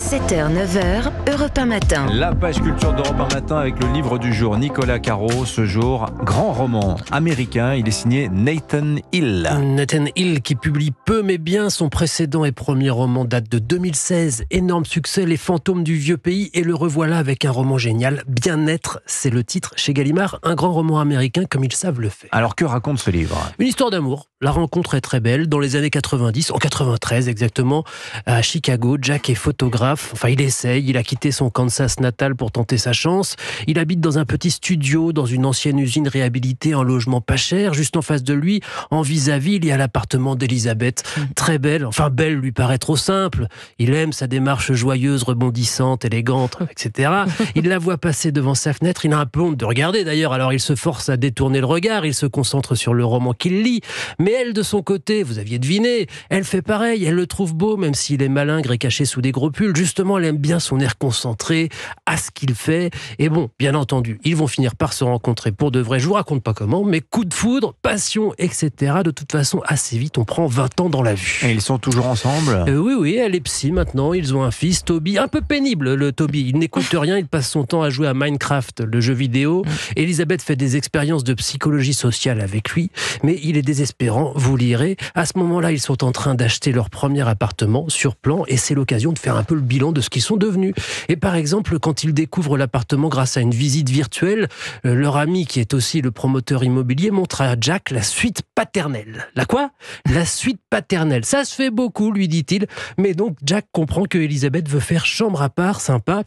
7h, 9h, Europe 1 Matin. La page culture d'Europe 1 Matin avec le livre du jour, Nicolas Caro. Ce jour, grand roman américain, il est signé Nathan Hill. Nathan Hill qui publie peu mais bien. Son précédent et premier roman date de 2016. Énorme succès, Les fantômes du vieux pays. Et le revoilà avec un roman génial, Bien-être, c'est le titre chez Gallimard. Un grand roman américain comme ils savent le faire. Alors que raconte ce livre ? Une histoire d'amour. La rencontre est très belle. Dans les années 90, en 93 exactement, à Chicago, Jack est photographe. Enfin, il essaye. Il a quitté son Kansas natal pour tenter sa chance. Il habite dans un petit studio, dans une ancienne usine réhabilitée, en logement pas cher. Juste en face de lui, en vis-à-vis, il y a l'appartement d'Elisabeth. Très belle. Enfin, belle lui paraît trop simple. Il aime sa démarche joyeuse, rebondissante, élégante, etc. Il la voit passer devant sa fenêtre. Il a un peu honte de regarder d'ailleurs. Alors, il se force à détourner le regard. Il se concentre sur le roman qu'il lit. Mais elle, de son côté, vous aviez deviné, elle fait pareil, elle le trouve beau, même s'il est malingre et caché sous des gros pulls. Justement, elle aime bien son air concentré, à ce qu'il fait. Et bon, bien entendu, ils vont finir par se rencontrer pour de vrai. Je vous raconte pas comment, mais coup de foudre, passion, etc. De toute façon, assez vite, on prend 20 ans dans la vue. Et ils sont toujours ensemble ? Oui, elle est psy maintenant, ils ont un fils, Toby, un peu pénible le Toby, il n'écoute rien, il passe son temps à jouer à Minecraft, le jeu vidéo. Elisabeth fait des expériences de psychologie sociale avec lui, mais il est désespérant. Vous lirez. À ce moment-là, ils sont en train d'acheter leur premier appartement sur plan et c'est l'occasion de faire un peu le bilan de ce qu'ils sont devenus. Et par exemple, quand ils découvrent l'appartement grâce à une visite virtuelle, leur ami, qui est aussi le promoteur immobilier, montre à Jack la suite paternelle. La quoi ? La suite paternelle. Ça se fait beaucoup, lui dit-il. Mais donc, Jack comprend que Elisabeth veut faire chambre à part, sympa.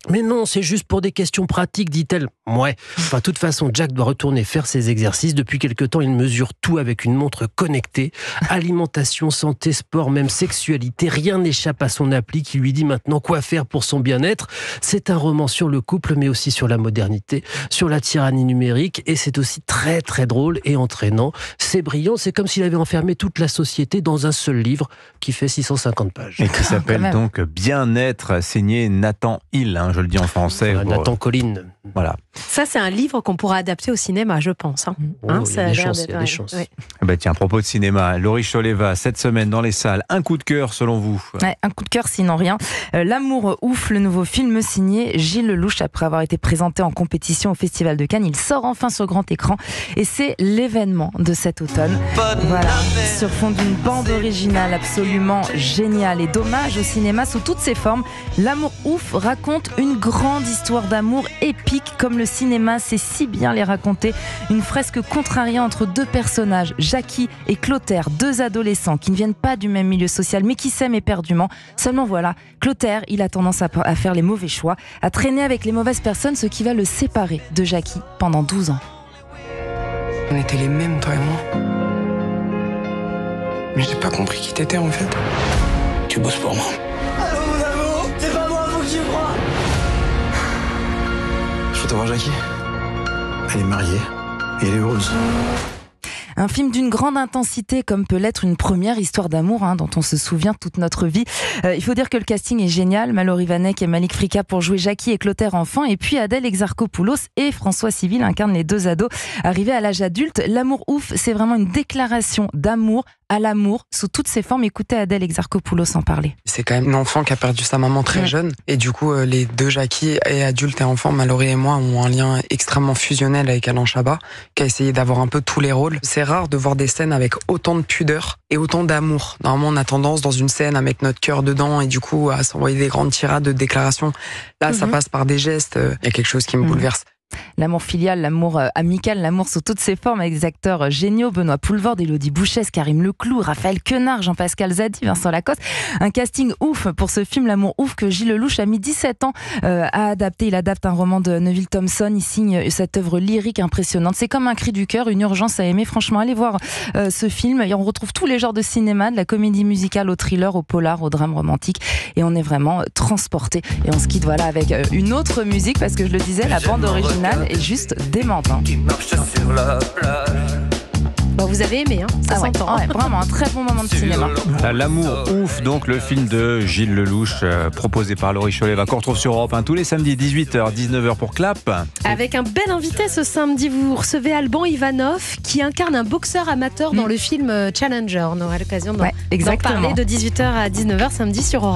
Mais non, c'est juste pour des questions pratiques, dit-elle. Ouais. Enfin, de toute façon, Jack doit retourner faire ses exercices. Depuis quelque temps, il mesure tout avec une montre connectée. Alimentation, santé, sport, même sexualité. Rien n'échappe à son appli qui lui dit maintenant quoi faire pour son bien-être. C'est un roman sur le couple, mais aussi sur la modernité, sur la tyrannie numérique. Et c'est aussi très, très drôle et entraînant. C'est brillant. C'est comme s'il avait enfermé toute la société dans un seul livre qui fait 650 pages. Et qui s'appelle donc Bien-être, signé Nathan Hill, je le dis en français. Nathan Colline. Voilà. Ça, c'est un livre qu'on pourra adapter au cinéma, je pense. Il y a des chances. Oui. Tiens, à propos de cinéma, Laurie Choleva, cette semaine dans les salles, un coup de cœur selon vous ? Ouais, un coup de cœur sinon rien. L'amour ouf, le nouveau film signé Gilles Lelouch, après avoir été présenté en compétition au Festival de Cannes. Il sort enfin sur grand écran et c'est l'événement de cet automne. Voilà, sur fond d'une bande originale absolument géniale et d'hommage au cinéma sous toutes ses formes. L'amour ouf raconte une grande histoire d'amour épique comme le cinéma sait si bien les raconter. Une fresque contrariée entre deux personnages, Jackie et Clotaire, deux adolescents qui ne viennent pas du même milieu social mais qui s'aiment éperdument. Seulement voilà, Clotaire, il a tendance à faire les mauvais choix, à traîner avec les mauvaises personnes, ce qui va le séparer de Jackie pendant 12 ans. On était les mêmes, toi et moi. Mais j'ai pas compris qui t'étais en fait. Tu bosses pour moi. Allô mon amour, c'est pas moi, faut que j'y croie. Je veux te voir Jackie. Elle est mariée et elle est heureuse. Un film d'une grande intensité comme peut l'être une première histoire d'amour dont on se souvient toute notre vie. Il faut dire que le casting est génial. Mallory Vanek et Malik Frika pour jouer Jackie et Clotaire enfant. Et puis Adèle Exarchopoulos et François Civil incarnent les deux ados arrivés à l'âge adulte. L'amour ouf, c'est vraiment une déclaration d'amour à l'amour sous toutes ses formes. Écoutez Adèle Exarchopoulos en parler. C'est quand même une enfant qui a perdu sa maman très jeune. Et du coup, les deux Jackie, et adulte et enfant, Mallory et moi, ont un lien extrêmement fusionnel avec Alain Chabat, qui a essayé d'avoir un peu tous les rôles. C'est rare de voir des scènes avec autant de pudeur et autant d'amour. Normalement, on a tendance dans une scène à mettre notre cœur dedans et du coup à s'envoyer des grandes tirades de déclarations. Là, ça passe par des gestes. Il y a quelque chose qui me bouleverse. L'amour filial, l'amour amical, l'amour sous toutes ses formes avec des acteurs géniaux, Benoît Poulvorde, Élodie Bouchès, Karim Leclou, Raphaël Quenard, Jean-Pascal Zadi, Vincent Lacoste. Un casting ouf pour ce film L'amour ouf que Gilles Lelouch a mis 17 ans à adapter. Il adapte un roman de Neville Thompson, il signe cette œuvre lyrique impressionnante. C'est comme un cri du cœur, une urgence à aimer. Franchement, allez voir ce film. Et on retrouve tous les genres de cinéma, de la comédie musicale au thriller, au polar, au drame romantique. Et on est vraiment transporté. Et on se quitte avec une autre musique parce que je le disais, la bande originale est juste démente. Bon, vous avez aimé, ça s'entend. Ouais, vraiment un très bon moment de cinéma. L'amour ouf, donc le film de Gilles Lelouch, proposé par Laurie Choleva, qu'on retrouve sur Europe 1 tous les samedis 18h, 19h pour Clap. Avec un bel invité ce samedi, vous recevez Alban Ivanov qui incarne un boxeur amateur dans le film Challenger. On aura l'occasion d'en parler de 18h à 19h samedi sur Europe 1.